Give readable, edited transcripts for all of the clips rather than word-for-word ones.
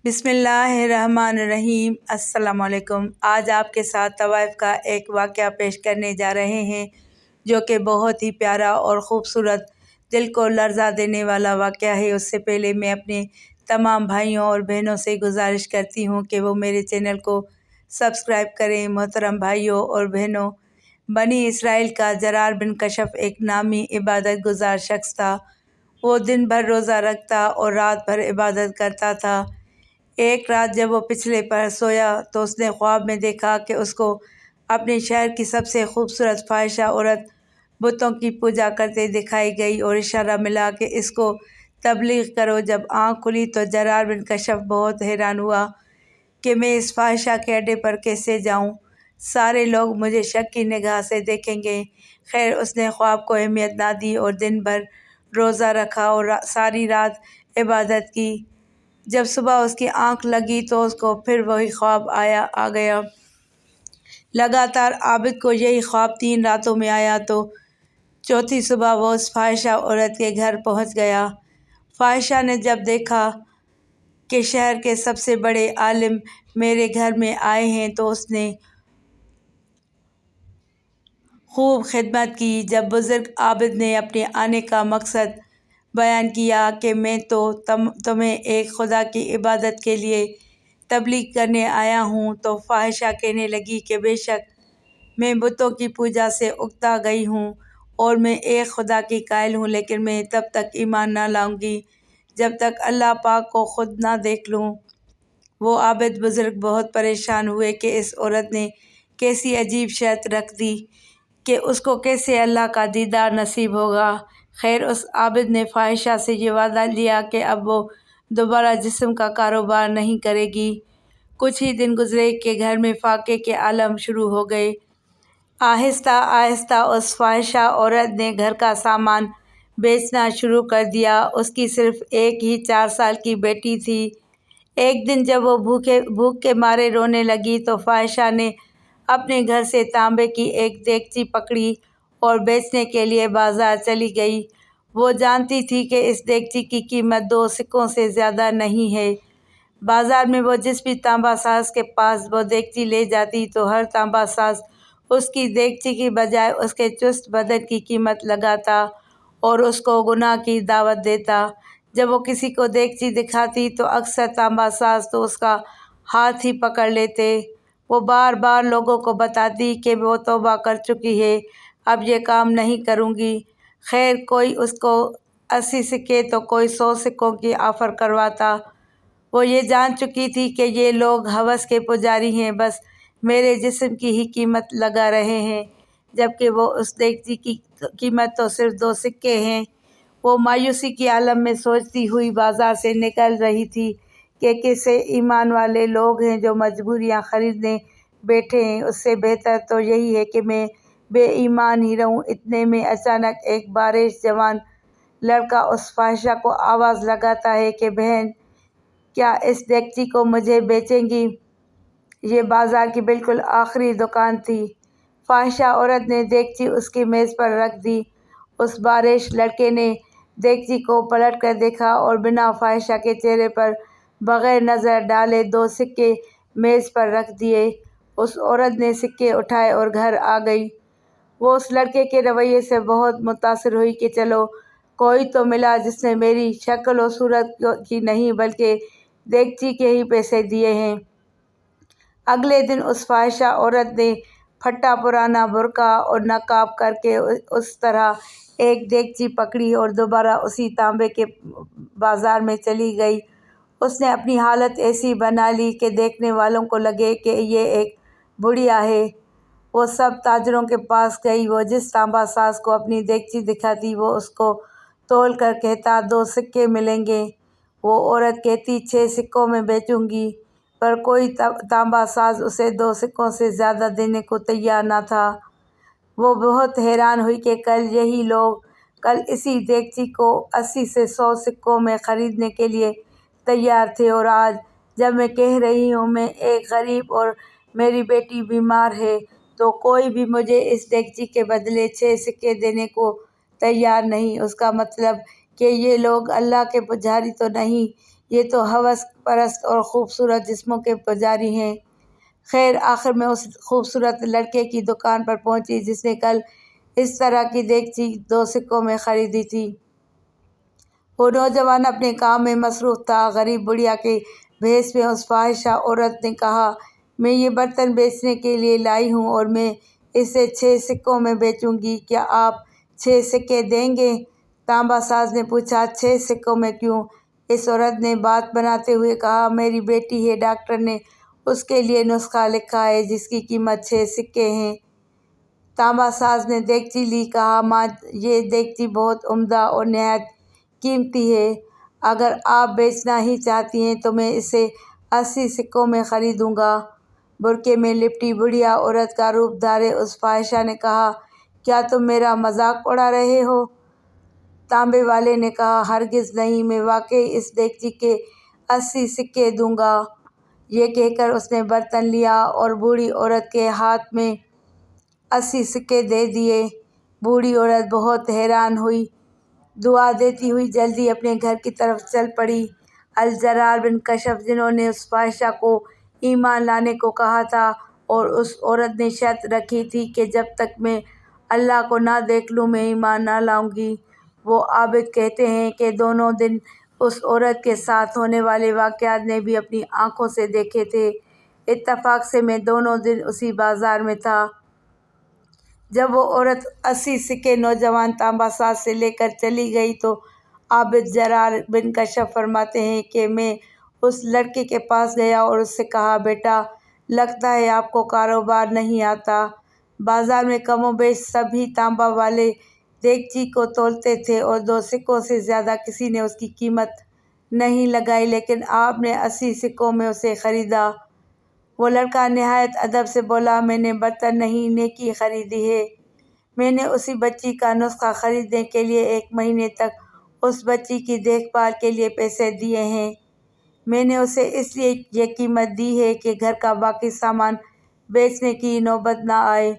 بسم اللہ الرحمن الرحیم۔ السلام علیکم۔ آج آپ کے ساتھ طوائف کا ایک واقعہ پیش کرنے جا رہے ہیں جو کہ بہت ہی پیارا اور خوبصورت، دل کو لرزا دینے والا واقعہ ہے۔ اس سے پہلے میں اپنے تمام بھائیوں اور بہنوں سے گزارش کرتی ہوں کہ وہ میرے چینل کو سبسکرائب کریں۔ محترم بھائیوں اور بہنوں، بنی اسرائیل کا جرار بن کشف ایک نامی عبادت گزار شخص تھا۔ وہ دن بھر روزہ رکھتا اور رات بھر عبادت کرتا تھا۔ ایک رات جب وہ پچھلے پر سویا تو اس نے خواب میں دیکھا کہ اس کو اپنے شہر کی سب سے خوبصورت فاحشہ عورت بتوں کی پوجا کرتے دکھائی گئی اور اشارہ ملا کہ اس کو تبلیغ کرو۔ جب آنکھ کھلی تو جرار بن کشف بہت حیران ہوا کہ میں اس فاحشہ کے اڈے پر کیسے جاؤں، سارے لوگ مجھے شک کی نگاہ سے دیکھیں گے۔ خیر، اس نے خواب کو اہمیت نہ دی اور دن بھر روزہ رکھا اور ساری رات عبادت کی۔ جب صبح اس کی آنکھ لگی تو اس کو پھر وہی خواب آ گیا۔ لگاتار عابد کو یہی خواب 3 راتوں میں آیا تو چوتھی صبح وہ اس فاحشہ عورت کے گھر پہنچ گیا۔ فاحشہ نے جب دیکھا کہ شہر کے سب سے بڑے عالم میرے گھر میں آئے ہیں تو اس نے خوب خدمت کی۔ جب بزرگ عابد نے اپنے آنے کا مقصد بیان کیا کہ میں تو تمہیں ایک خدا کی عبادت کے لیے تبلیغ کرنے آیا ہوں، تو فاحشہ کہنے لگی کہ بے شک میں بتوں کی پوجا سے اکتا گئی ہوں اور میں ایک خدا کی قائل ہوں، لیکن میں تب تک ایمان نہ لاؤں گی جب تک اللہ پاک کو خود نہ دیکھ لوں۔ وہ عابد بزرگ بہت پریشان ہوئے کہ اس عورت نے کیسی عجیب شرط رکھ دی کہ اس کو کیسے اللہ کا دیدار نصیب ہوگا۔ خیر، اس عابد نے فاحشہ سے یہ وعدہ لیا کہ اب وہ دوبارہ جسم کا کاروبار نہیں کرے گی۔ کچھ ہی دن گزرے کہ گھر میں فاقے کے عالم شروع ہو گئے۔ آہستہ آہستہ اس فاحشہ عورت نے گھر کا سامان بیچنا شروع کر دیا۔ اس کی صرف ایک ہی 4 سال کی بیٹی تھی۔ ایک دن جب وہ بھوک کے مارے رونے لگی تو فاحشہ نے اپنے گھر سے تانبے کی ایک دیگچی پکڑی اور بیچنے کے لیے بازار چلی گئی۔ وہ جانتی تھی کہ اس دیگچی کی قیمت 2 سکوں سے زیادہ نہیں ہے۔ بازار میں وہ جس بھی تانبا ساز کے پاس وہ دیگچی لے جاتی تو ہر تانبا ساز اس کی دیگچی کی بجائے اس کے چست بدن کی قیمت لگاتا اور اس کو گناہ کی دعوت دیتا۔ جب وہ کسی کو دیگچی دکھاتی تو اکثر تانبا ساز تو اس کا ہاتھ ہی پکڑ لیتے۔ وہ بار بار لوگوں کو بتاتی کہ وہ توبہ کر چکی ہے، اب یہ کام نہیں کروں گی۔ خیر، کوئی اس کو 80 سکے تو کوئی 100 سکوں کی آفر کرواتا۔ وہ یہ جان چکی تھی کہ یہ لوگ ہوس کے پجاری ہیں، بس میرے جسم کی ہی قیمت لگا رہے ہیں، جبکہ وہ اس دیگچی کی قیمت تو صرف 2 سکے ہیں۔ وہ مایوسی کے عالم میں سوچتی ہوئی بازار سے نکل رہی تھی کہ کیسے ایمان والے لوگ ہیں جو مجبوریاں خریدنے بیٹھے ہیں، اس سے بہتر تو یہی ہے کہ میں بے ایمان ہی رہوں۔ اتنے میں اچانک ایک بارش جوان لڑکا اس فاحشہ کو آواز لگاتا ہے کہ بہن، کیا اس دیگچی کو مجھے بیچیں گی؟ یہ بازار کی بالکل آخری دکان تھی۔ فاحشہ عورت نے دیگچی اس کی میز پر رکھ دی۔ اس بارش لڑکے نے دیگچی کو پلٹ کر دیکھا اور بنا فاحشہ کے چہرے پر بغیر نظر ڈالے 2 سکے میز پر رکھ دیے۔ اس عورت نے سکے اٹھائے اور گھر آ گئی۔ وہ اس لڑکے کے رویے سے بہت متاثر ہوئی کہ چلو کوئی تو ملا جس نے میری شکل و صورت کی نہیں بلکہ دیگچی کے ہی پیسے دیے ہیں۔ اگلے دن اس فاحشہ عورت نے پھٹا پرانا برقع اور نقاب کر کے اس طرح ایک دیگچی پکڑی اور دوبارہ اسی تانبے کے بازار میں چلی گئی۔ اس نے اپنی حالت ایسی بنا لی کہ دیکھنے والوں کو لگے کہ یہ ایک بڑھیا ہے۔ وہ سب تاجروں کے پاس گئی۔ وہ جس تانبا ساز کو اپنی دیگچی دکھاتی وہ اس کو تول کر کہتا 2 سکے ملیں گے۔ وہ عورت کہتی 6 سکوں میں بیچوں گی، پر کوئی تانبا ساز اسے 2 سکوں سے زیادہ دینے کو تیار نہ تھا۔ وہ بہت حیران ہوئی کہ کل یہی لوگ کل اسی دیگچی کو 80 سے 100 سکوں میں خریدنے کے لیے تیار تھے، اور آج جب میں کہہ رہی ہوں میں ایک غریب اور میری بیٹی بیمار ہے تو کوئی بھی مجھے اس دیگچی کے بدلے 6 سکے دینے کو تیار نہیں۔ اس کا مطلب کہ یہ لوگ اللہ کے پجاری تو نہیں، یہ تو ہوس پرست اور خوبصورت جسموں کے پجاری ہیں۔ خیر آخر میں اس خوبصورت لڑکے کی دکان پر پہنچی جس نے کل اس طرح کی دیگچی 2 سکوں میں خریدی تھی۔ وہ نوجوان اپنے کام میں مصروف تھا۔ غریب بڑھیا کے بھیس میں اس فاحشہ عورت نے کہا، میں یہ برتن بیچنے کے لیے لائی ہوں اور میں اسے 6 سکوں میں بیچوں گی، کیا آپ 6 سکے دیں گے؟ تانبا ساز نے پوچھا، 6 سکوں میں کیوں؟ اس عورت نے بات بناتے ہوئے کہا، میری بیٹی ہے، ڈاکٹر نے اس کے لیے نسخہ لکھا ہے جس کی قیمت 6 سکے ہیں۔ تانبا ساز نے دیگچی لی، کہا، ماں یہ دیگچی بہت عمدہ اور نہایت قیمتی ہے، اگر آپ بیچنا ہی چاہتی ہیں تو میں اسے 80 سکوں میں خریدوں گا۔ برقعے میں لپٹی بڑھیا عورت کا روپ دھارے اس فاحشہ نے کہا، کیا تم میرا مذاق اڑا رہے ہو؟ تانبے والے نے کہا، ہرگز نہیں، میں واقعی اس دیگچی کے 80 سکے دوں گا۔ یہ کہہ کر اس نے برتن لیا اور بوڑھی عورت کے ہاتھ میں 80 سکے دے دیے۔ بوڑھی عورت بہت حیران ہوئی، دعا دیتی ہوئی جلدی اپنے گھر کی طرف چل پڑی۔ الجرار بن کشف جنہوں نے اس فاحشہ کو ایمان لانے کو کہا تھا اور اس عورت نے شرط رکھی تھی کہ جب تک میں اللہ کو نہ دیکھ لوں میں ایمان نہ لاؤں گی، وہ عابد کہتے ہیں کہ دونوں دن اس عورت کے ساتھ ہونے والے واقعات نے بھی اپنی آنکھوں سے دیکھے تھے۔ اتفاق سے میں دونوں دن اسی بازار میں تھا۔ جب وہ عورت 80 سکے نوجوان تانبا ساز سے لے کر چلی گئی تو عابد جرار بن کشف فرماتے ہیں کہ میں اس لڑکے کے پاس گیا اور اس سے کہا، بیٹا لگتا ہے آپ کو کاروبار نہیں آتا۔ بازار میں کم و بیش سبھی تانبا والے دیگچی کو تولتے تھے اور 2 سکوں سے زیادہ کسی نے اس کی قیمت نہیں لگائی، لیکن آپ نے 80 سکوں میں اسے خریدا۔ وہ لڑکا نہایت ادب سے بولا، میں نے برتن نہیں نیکی خریدی ہے، میں نے اسی بچی کا نسخہ خریدنے کے لیے 1 مہینے تک اس بچی کی دیکھ بھال کے لیے پیسے دیے ہیں۔ میں نے اسے اس لیے یہ قیمت دی ہے کہ گھر کا باقی سامان بیچنے کی نوبت نہ آئے۔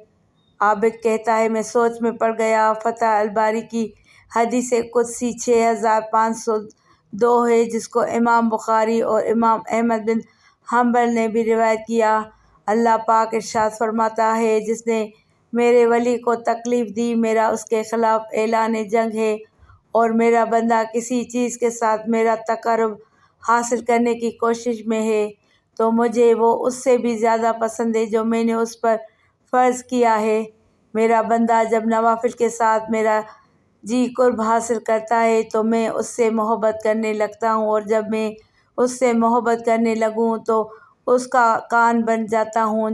عابد کہتا ہے، میں سوچ میں پڑ گیا۔ فتح الباری کی حدیث قدسی 6502 ہے جس کو امام بخاری اور امام احمد بن حنبل نے بھی روایت کیا۔ اللہ پاک ارشاد فرماتا ہے، جس نے میرے ولی کو تکلیف دی میرا اس کے خلاف اعلان جنگ ہے، اور میرا بندہ کسی چیز کے ساتھ میرا تقرب حاصل کرنے کی کوشش میں ہے تو مجھے وہ اس سے بھی زیادہ پسند ہے جو میں نے اس پر فرض کیا ہے۔ میرا بندہ جب نوافل کے ساتھ میرا جی قرب حاصل کرتا ہے تو میں اس سے محبت کرنے لگتا ہوں، اور جب میں اس سے محبت کرنے لگوں تو اس کا کان بن جاتا ہوں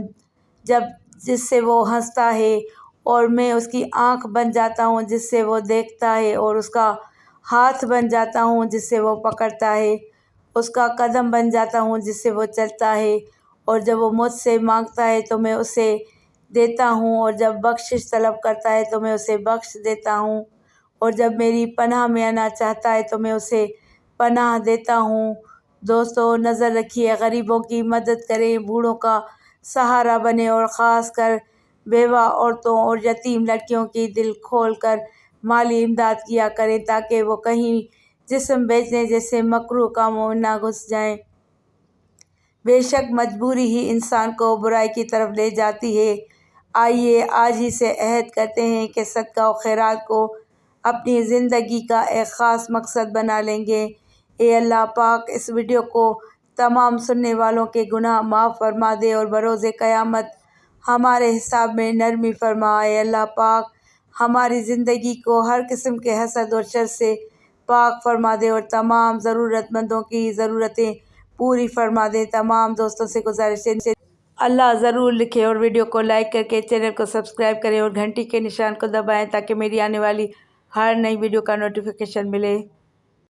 جس سے وہ ہنستا ہے، اور میں اس کی آنکھ بن جاتا ہوں جس سے وہ دیکھتا ہے، اور اس کا ہاتھ بن جاتا ہوں جس سے وہ پکڑتا ہے، اس کا قدم بن جاتا ہوں جس سے وہ چلتا ہے، اور جب وہ مجھ سے مانگتا ہے تو میں اسے دیتا ہوں، اور جب بخشش طلب کرتا ہے تو میں اسے بخش دیتا ہوں، اور جب میری پناہ میں آنا چاہتا ہے تو میں اسے پناہ دیتا ہوں۔ دوستو نظر رکھیے، غریبوں کی مدد کریں، بوڑھوں کا سہارا بنیں، اور خاص کر بیوہ عورتوں اور یتیم لڑکیوں کی دل کھول کر مالی امداد کیا کریں تاکہ وہ کہیں جسم بیچنے جیسے مکروہ کاموں میں نہ گھس جائیں۔ بے شک مجبوری ہی انسان کو برائی کی طرف لے جاتی ہے۔ آئیے آج ہی سے عہد کرتے ہیں کہ صدقہ و خیرات کو اپنی زندگی کا ایک خاص مقصد بنا لیں گے۔ اے اللہ پاک، اس ویڈیو کو تمام سننے والوں کے گناہ معاف فرما دے اور بروز قیامت ہمارے حساب میں نرمی فرما۔ اے اللہ پاک، ہماری زندگی کو ہر قسم کے حسد اور شر سے پاک فرما دے اور تمام ضرورت مندوں کی ضرورتیں پوری فرما دے۔ تمام دوستوں سے گزارش ہے اللہ ضرور لکھیں اور ویڈیو کو لائک کر کے چینل کو سبسکرائب کریں اور گھنٹی کے نشان کو دبائیں تاکہ میری آنے والی ہر نئی ویڈیو کا نوٹیفیکیشن ملے۔